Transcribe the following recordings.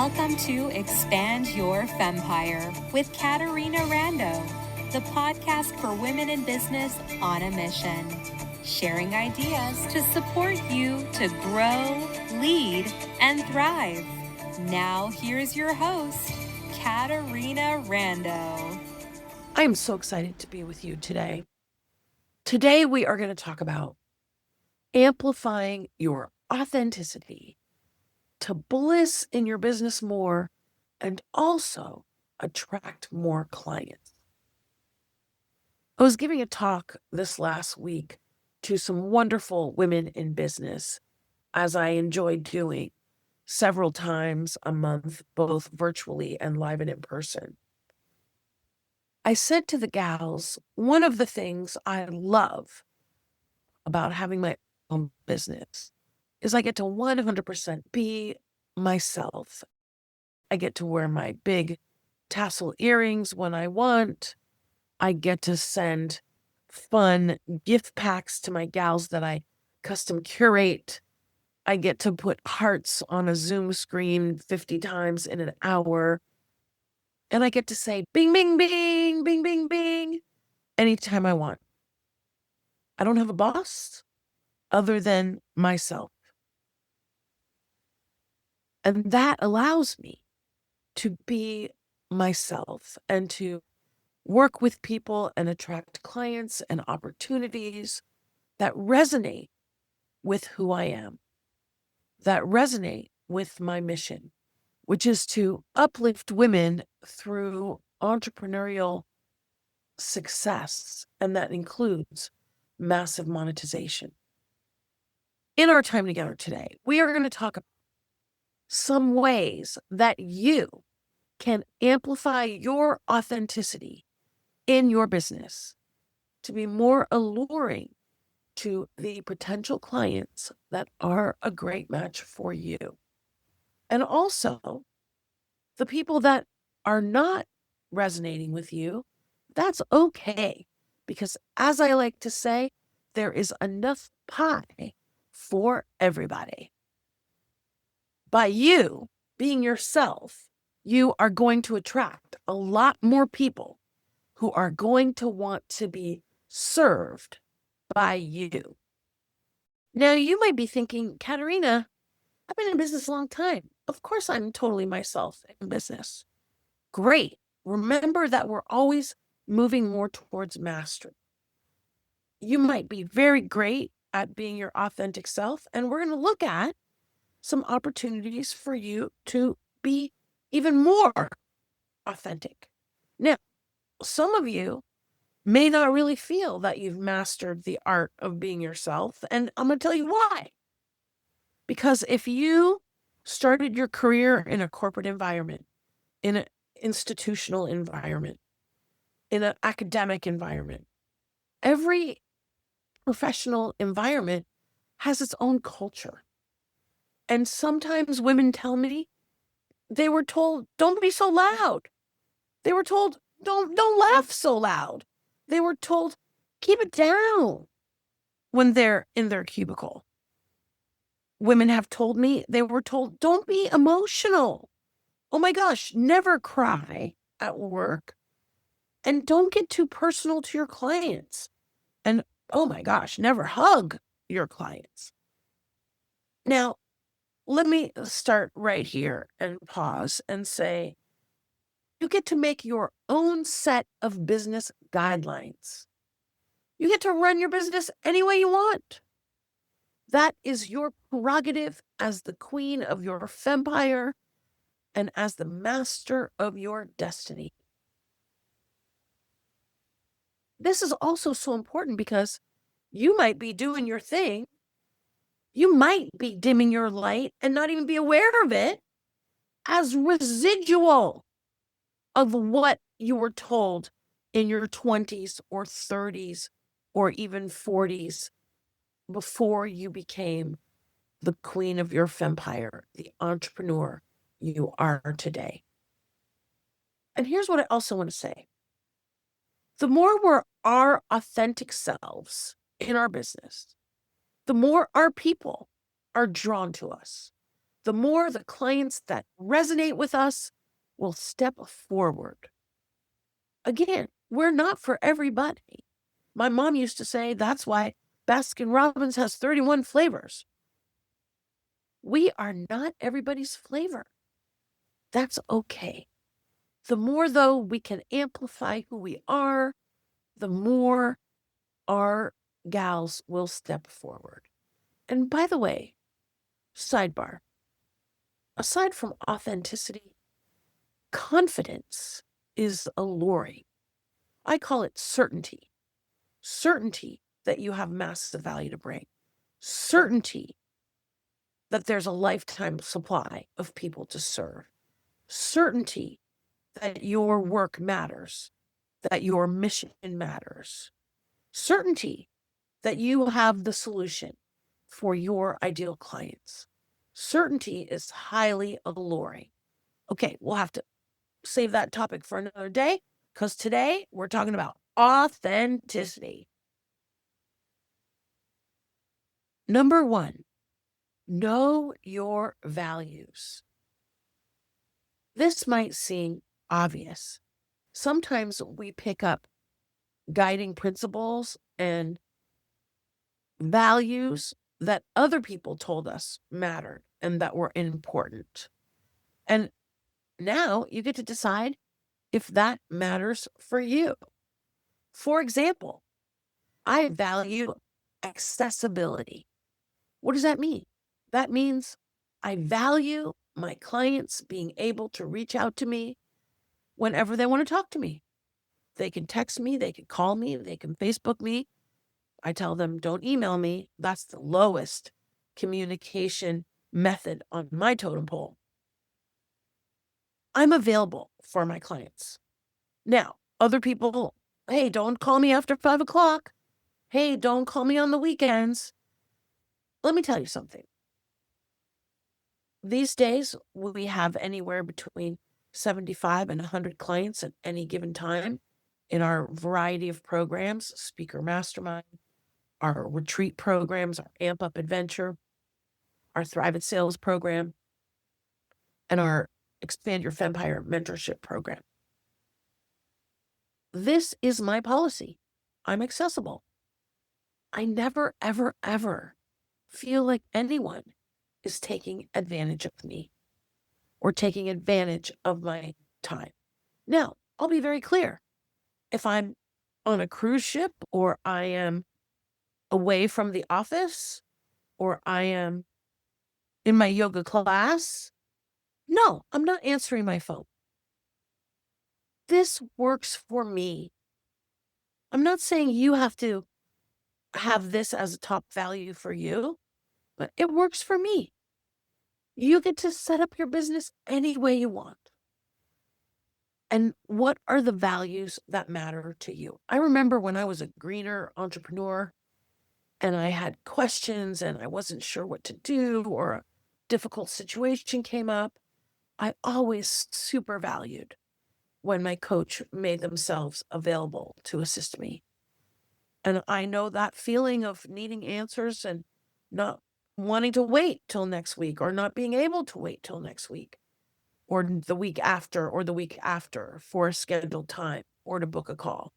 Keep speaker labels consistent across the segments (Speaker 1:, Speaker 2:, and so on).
Speaker 1: Welcome to Expand Your Fempire with Caterina Rando, the podcast for women in business on a mission, sharing ideas to support you to grow, lead, and thrive. Now, here's your host, Caterina Rando.
Speaker 2: I am so excited to be with you today. Today, we are going to talk about amplifying your authenticity to bliss in your business more and also attract more clients. I was giving a talk this last week to some wonderful women in business, as I enjoyed doing several times a month, both virtually and live and in person. I said to the gals, one of the things I love about having my own business is I get to 100% be myself. I get to wear my big tassel earrings when I want. I get to send fun gift packs to my gals that I custom curate. I get to put hearts on a Zoom screen 50 times in an hour. And I get to say bing, bing, bing, bing, bing, bing anytime I want. I don't have a boss other than myself. And that allows me to be myself and to work with people and attract clients and opportunities that resonate with who I am, that resonate with my mission, which is to uplift women through entrepreneurial success. And that includes massive monetization. In our time together today, we are going to talk about some ways that you can amplify your authenticity in your business to be more alluring to the potential clients that are a great match for you. And also, the people that are not resonating with you, that's okay. Because as I like to say, there is enough pie for everybody. By you being yourself, you are going to attract a lot more people who are going to want to be served by you. Now, you might be thinking, Caterina, I've been in business a long time. Of course, I'm totally myself in business. Great. Remember that we're always moving more towards mastery. You might be very great at being your authentic self, and we're going to look at some opportunities for you to be even more authentic. Now, some of you may not really feel that you've mastered the art of being yourself, and I'm going to tell you why. Because if you started your career in a corporate environment, in an institutional environment, in an academic environment, every professional environment has its own culture. And sometimes women tell me they were told, don't be so loud. They were told, don't laugh so loud. They were told, keep it down when they're in their cubicle. Women have told me, they were told, don't be emotional. Oh my gosh, never cry at work. And don't get too personal to your clients. And oh my gosh, never hug your clients. Now, let me start right here and pause and say, you get to make your own set of business guidelines. You get to run your business any way you want. That is your prerogative as the queen of your fempire and as the master of your destiny. This is also so important because you might be doing your thing. You might be dimming your light and not even be aware of it as residual of what you were told in your 20s or 30s or even 40s before you became the queen of your fempire, the entrepreneur you are today. And here's what I also want to say. The more we're our authentic selves in our business, the more our people are drawn to us. the more the clients that resonate with us will step forward. Again, we're not for everybody. My mom used to say that's why Baskin Robbins has 31 flavors. We are not everybody's flavor. That's okay. The more, though, we can amplify who we are, the more our gals will step forward. And by the way, sidebar, aside from authenticity, confidence is alluring. I call it certainty. Certainty that you have massive value to bring. Certainty that there's a lifetime supply of people to serve. Certainty that your work matters, that your mission matters. Certainty that you have the solution for your ideal clients. Certainty is highly alluring. Okay, we'll have to save that topic for another day because today we're talking about authenticity. Number 1, know your values. This might seem obvious. Sometimes we pick up guiding principles and values that other people told us mattered and that were important. And now you get to decide if that matters for you. For example, I value accessibility. What does that mean? That means I value my clients being able to reach out to me whenever they want to talk to me. They can text me, they can call me, they can Facebook me. I tell them, don't email me. That's the lowest communication method on my totem pole. I'm available for my clients. Now, other people, hey, don't call me after 5 o'clock. Hey, don't call me on the weekends. Let me tell you something. These days, we have anywhere between 75 and 100 clients at any given time in our variety of programs, Speaker Mastermind, our retreat programs, our Amp Up Adventure, our Thrive at Sales program, and our Expand Your Fempire mentorship program. This is my policy. I'm accessible. I never, ever, ever feel like anyone is taking advantage of me or taking advantage of my time. Now, I'll be very clear. If I'm on a cruise ship or I am away from the office or I am in my yoga class, no, I'm not answering my phone. This works for me. I'm not saying you have to have this as a top value for you, but it works for me. You get to set up your business any way you want. And what are the values that matter to you? I remember when I was a greener entrepreneur and I had questions and I wasn't sure what to do or a difficult situation came up, I always super valued when my coach made themselves available to assist me. And I know that feeling of needing answers and not wanting to wait till next week or not being able to wait till next week or the week after for a scheduled time or to book a call.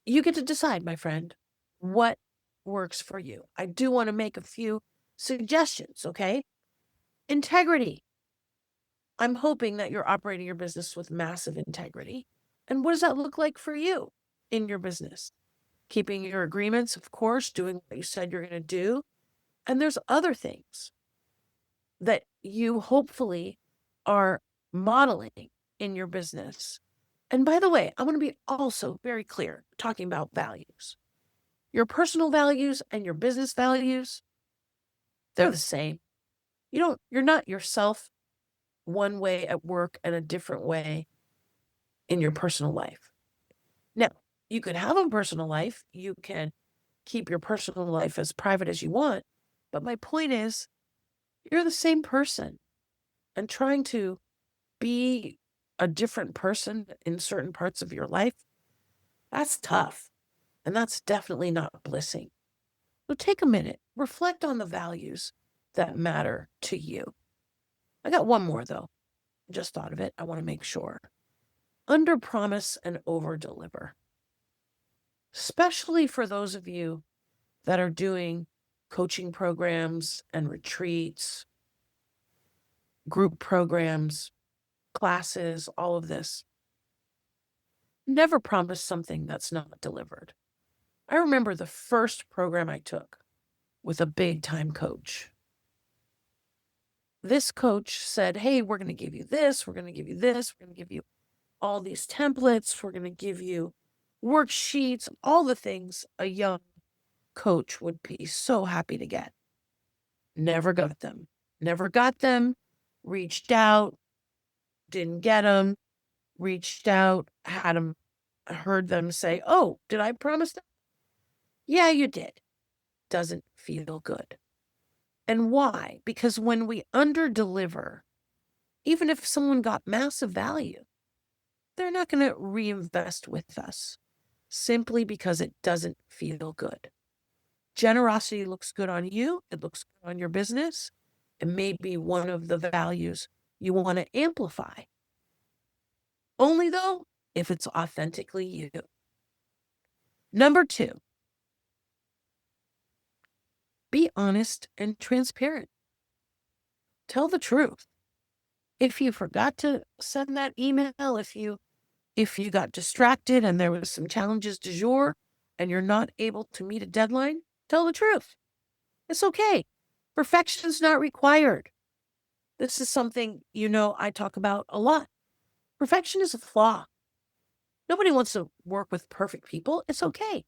Speaker 2: You get to decide, my friend, what works for you. I do want to make a few suggestions, okay? Integrity. I'm hoping that you're operating your business with massive integrity. And what does that look like for you in your business? Keeping your agreements, of course, doing what you said you're going to do. And there's other things that you hopefully are modeling in your business. And by the way, I want to be also very clear talking about values. Your personal values and your business values, they're the same. You're not yourself one way at work and a different way in your personal life. Now, you could have a personal life. You can keep your personal life as private as you want. But my point is, you're the same person. And trying to be a different person in certain parts of your life, that's tough. And that's definitely not blissing. So take a minute, reflect on the values that matter to you. I got one more though. Just thought of it. I want to make sure. Under promise and over deliver. Especially for those of you that are doing coaching programs and retreats, group programs, classes, all of this. Never promise something that's not delivered. I remember the first program I took with a big time coach. This coach said, hey, we're going to give you this, we're going to give you this, we're going to give you all these templates, we're going to give you worksheets, all the things a young coach would be so happy to get. Never got them. Never got them. Reached out, didn't get them. Reached out, had them, heard them say, oh, did I promise that? Yeah, you did. Doesn't feel good. And why? Because when we underdeliver, even if someone got massive value, they're not going to reinvest with us simply because it doesn't feel good. Generosity looks good on you. It looks good on your business. It may be one of the values you want to amplify. Only though, if it's authentically you. Number 2, be honest and transparent. Tell the truth. If you forgot to send that email, if you got distracted and there was some challenges du jour and you're not able to meet a deadline, tell the truth. It's okay. Perfection's not required. This is something, I talk about a lot. Perfection is a flaw. Nobody wants to work with perfect people. It's okay.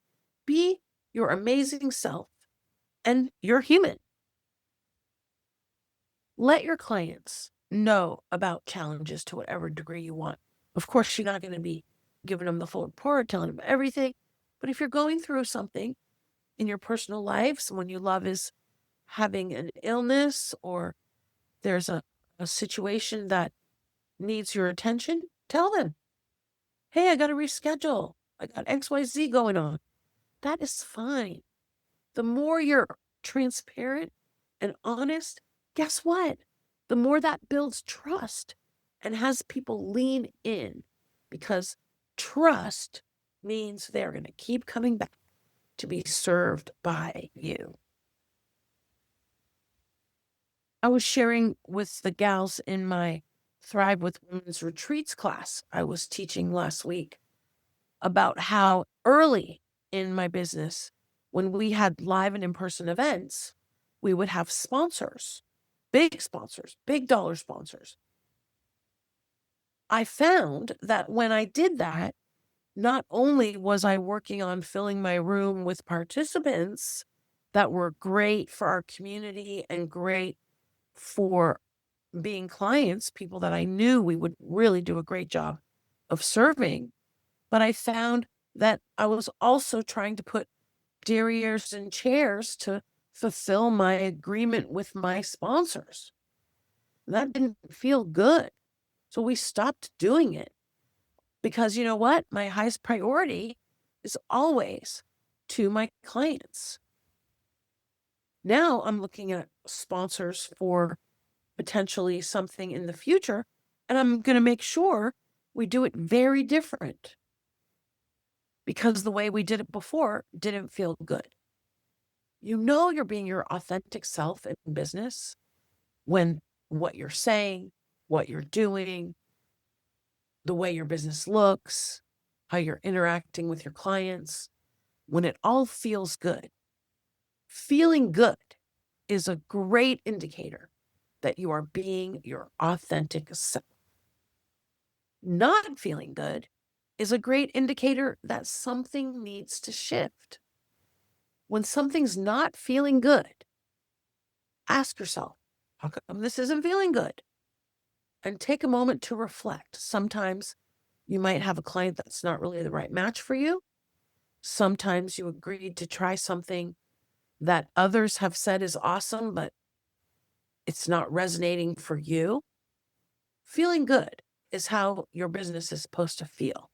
Speaker 2: Be your amazing self, and you're human. Let your clients know about challenges to whatever degree you want. Of course, you're not going to be giving them the full report, telling them everything. But if you're going through something in your personal life, someone you love is having an illness, or there's a situation that needs your attention, tell them, hey, I got to reschedule. I got XYZ going on. That is fine. The more you're transparent and honest, guess what? The more that builds trust and has people lean in, because trust means they're going to keep coming back to be served by you. I was sharing with the gals in my Thrive with Women's Retreats class I was teaching last week about how early in my business, when we had live and in-person events, we would have sponsors, big dollar sponsors. I found that when I did that, not only was I working on filling my room with participants that were great for our community and great for being clients, people that I knew we would really do a great job of serving, but I found that I was also trying to put derrieres and chairs to fulfill my agreement with my sponsors. That didn't feel good. So we stopped doing it, because you know what? My highest priority is always to my clients. Now I'm looking at sponsors for potentially something in the future, and I'm going to make sure we do it very different, because the way we did it before didn't feel good. You're being your authentic self in business when what you're saying, what you're doing, the way your business looks, how you're interacting with your clients, when it all feels good. Feeling good is a great indicator that you are being your authentic self. Not feeling good is a great indicator that something needs to shift. When something's not feeling good, ask yourself, how come this isn't feeling good? And take a moment to reflect. Sometimes you might have a client that's not really the right match for you. Sometimes you agreed to try something that others have said is awesome, but it's not resonating for you. Feeling good is how your business is supposed to feel.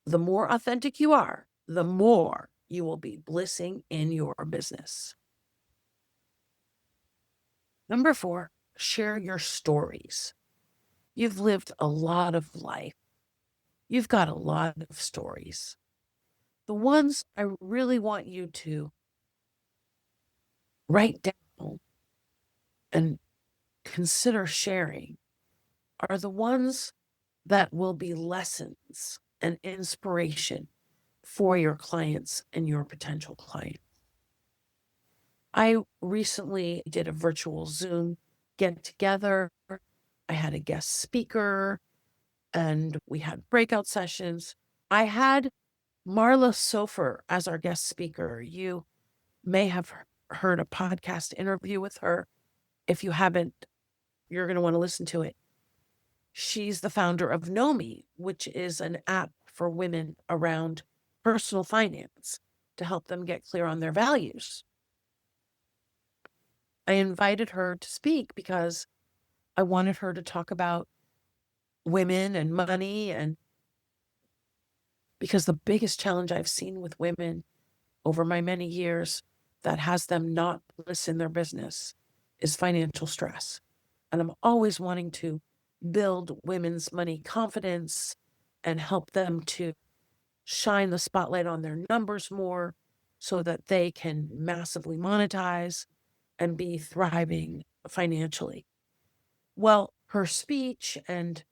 Speaker 2: The more authentic you are, the more you will be blissing in your business. Number 4, share your stories. You've lived a lot of life. You've got a lot of stories. The ones I really want you to write down and consider sharing are the ones that will be lessons and inspiration for your clients and your potential clients. I recently did a virtual Zoom get together. I had a guest speaker and we had breakout sessions. I had Marla Sofer as our guest speaker. You may have heard a podcast interview with her. If you haven't, you're going to want to listen to it. She's the founder of Nomi, which is an app for women around personal finance to help them get clear on their values. I invited her to speak because I wanted her to talk about women and money, and because the biggest challenge I've seen with women over my many years that has them not bliss in their business is financial stress. And I'm always wanting to build women's money confidence and help them to shine the spotlight on their numbers more so that they can massively monetize and be thriving financially. Well, her speech and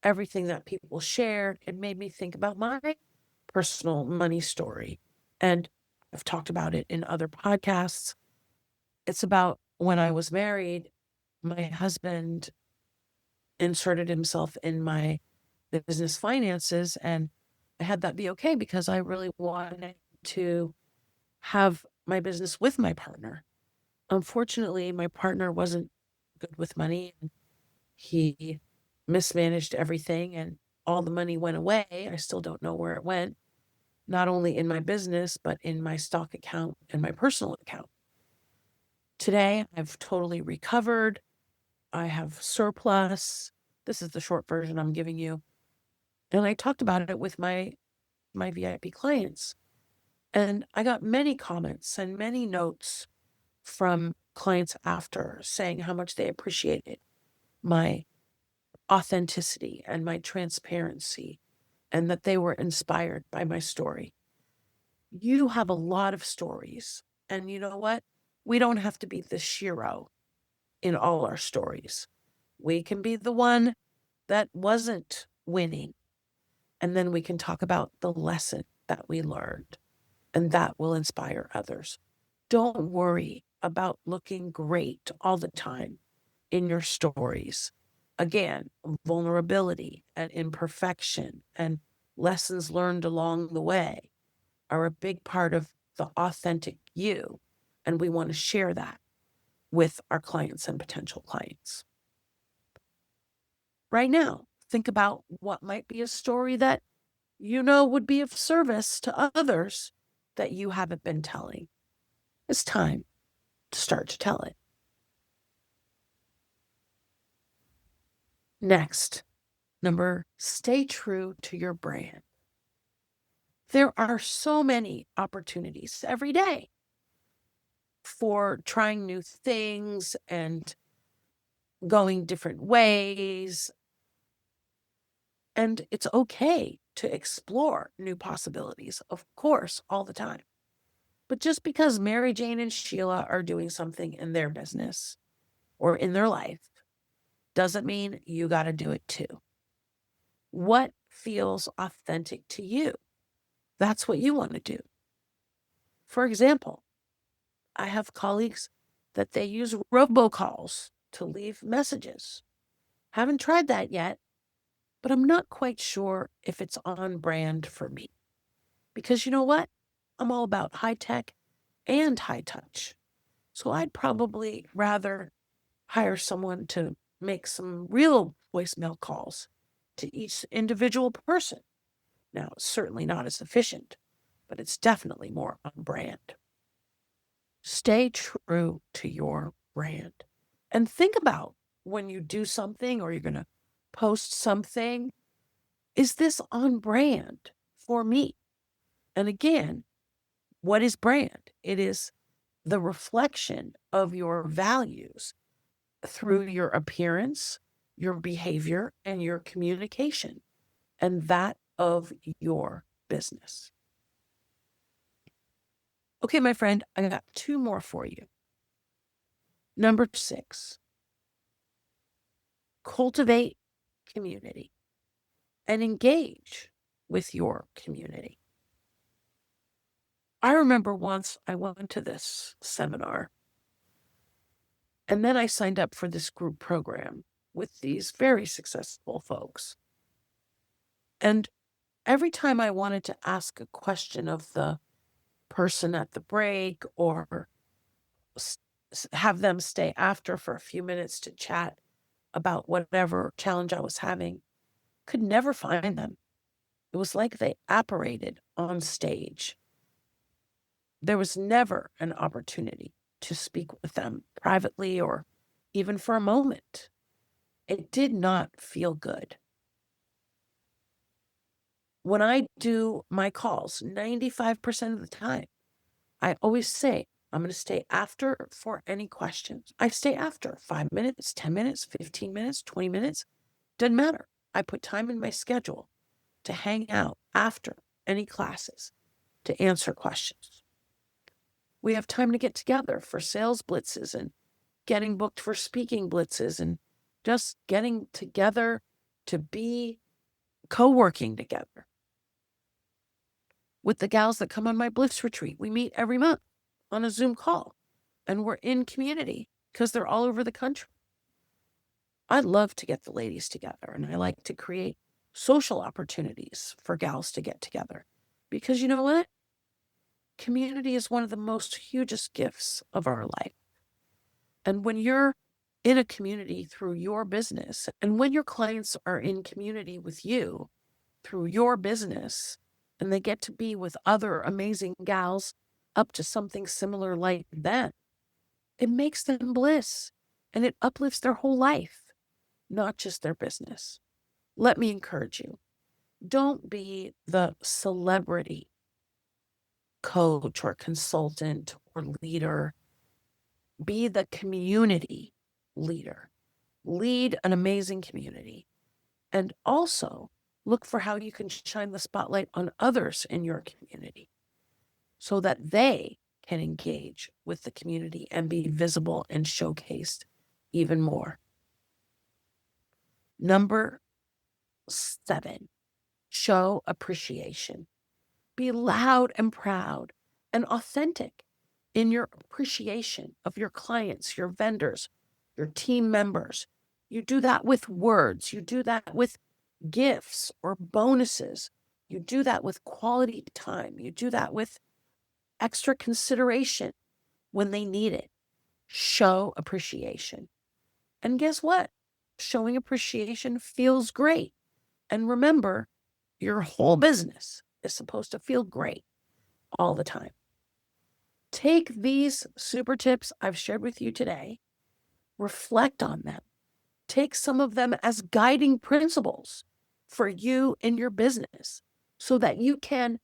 Speaker 2: everything that people shared, it made me think about my personal money story. And I've talked about it in other podcasts. It's about when I was married, my husband inserted himself in my business finances, and I had that be okay because I really wanted to have my business with my partner. Unfortunately, my partner wasn't good with money. He mismanaged everything and all the money went away. I still don't know where it went, not only in my business, but in my stock account and my personal account. Today, I've totally recovered. I have surplus. This is the short version I'm giving you. And I talked about it with my VIP clients. And I got many comments and many notes from clients after saying how much they appreciated my authenticity and my transparency and that they were inspired by my story. You have a lot of stories. And you know what? We don't have to be the hero in all our stories. We can be the one that wasn't winning. And then we can talk about the lesson that we learned, and that will inspire others. Don't worry about looking great all the time in your stories. Again, vulnerability and imperfection and lessons learned along the way are a big part of the authentic you. And we want to share that with our clients and potential clients. Right now, think about what might be a story that you know would be of service to others that you haven't been telling. It's time to start to tell it. Next, stay true to your brand. There are so many opportunities every day for trying new things and going different ways. And it's okay to explore new possibilities, of course, all the time. But just because Mary Jane and Sheila are doing something in their business or in their life doesn't mean you got to do it too. What feels authentic to you? That's what you want to do. For example, I have colleagues that they use robocalls to leave messages. Haven't tried that yet, but I'm not quite sure if it's on brand for me. Because you know what? I'm all about high tech and high touch. So I'd probably rather hire someone to make some real voicemail calls to each individual person. Now, it's certainly not as efficient, but it's definitely more on brand. Stay true to your brand and think about when you do something or you're going to post something, is this on brand for me? And again, what is brand? It is the reflection of your values through your appearance, your behavior, and your communication, and that of your business. Okay, my friend, I got 2 more for you. Number 6, cultivate community and engage with your community. I remember once I went to this seminar, and then I signed up for this group program with these very successful folks. And every time I wanted to ask a question of the person at the break or have them stay after for a few minutes to chat about whatever challenge I was having, could never find them. It was like they apparated on stage. There was never an opportunity to speak with them privately or even for a moment. It did not feel good. When I do my calls, 95% of the time, I always say, I'm going to stay after for any questions. I stay after 5 minutes, 10 minutes, 15 minutes, 20 minutes. Doesn't matter. I put time in my schedule to hang out after any classes to answer questions. We have time to get together for sales blitzes and getting booked for speaking blitzes and just getting together to be co-working together. With the gals that come on my Blitz retreat, we meet every month on a Zoom call, and we're in community because they're all over the country. I love to get the ladies together, and I like to create social opportunities for gals to get together because you know what? Community is one of the most hugest gifts of our life. And when you're in a community through your business, and when your clients are in community with you through your business, and they get to be with other amazing gals up to something similar like that, it makes them bliss and it uplifts their whole life, not just their business. Let me encourage you. Don't be the celebrity coach or consultant or leader. Be the community leader. Lead an amazing community. And also look for how you can shine the spotlight on others in your community so that they can engage with the community and be visible and showcased even more. Number 7, show appreciation. Be loud and proud and authentic in your appreciation of your clients, your vendors, your team members. You do that with words. You do that with gifts or bonuses. You do that with quality time. You do that with extra consideration when they need it. Show appreciation. And guess what? Showing appreciation feels great. And remember, your whole business is supposed to feel great all the time. Take these super tips I've shared with you today, reflect on them, take some of them as guiding principles for you in your business so that you can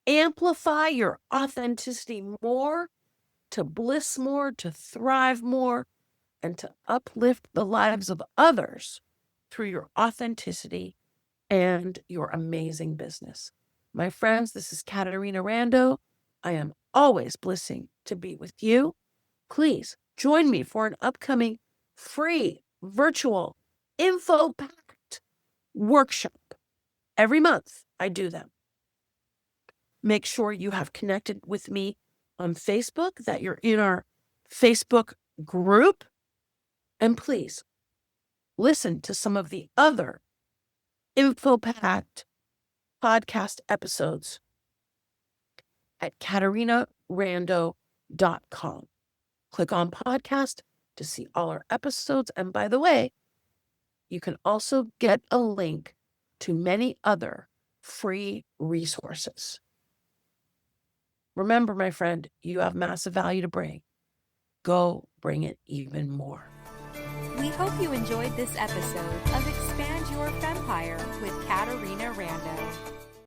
Speaker 2: amplify your authenticity more, to bliss more, to thrive more, and to uplift the lives of others through your authenticity and your amazing business. My friends, this is Caterina Rando. I am always blissing to be with you. Please join me for an upcoming free virtual info-packed workshop. Every month I do them. Make sure you have connected with me on Facebook, that you're in our Facebook group. And please listen to some of the other info-packed podcast episodes at CaterinaRando.com. Click on podcast to see all our episodes. And by the way, you can also get a link to many other free resources. Remember, my friend, you have massive value to bring. Go bring it even more.
Speaker 1: We hope you enjoyed this episode of Expand Your Fempire with Caterina Rando.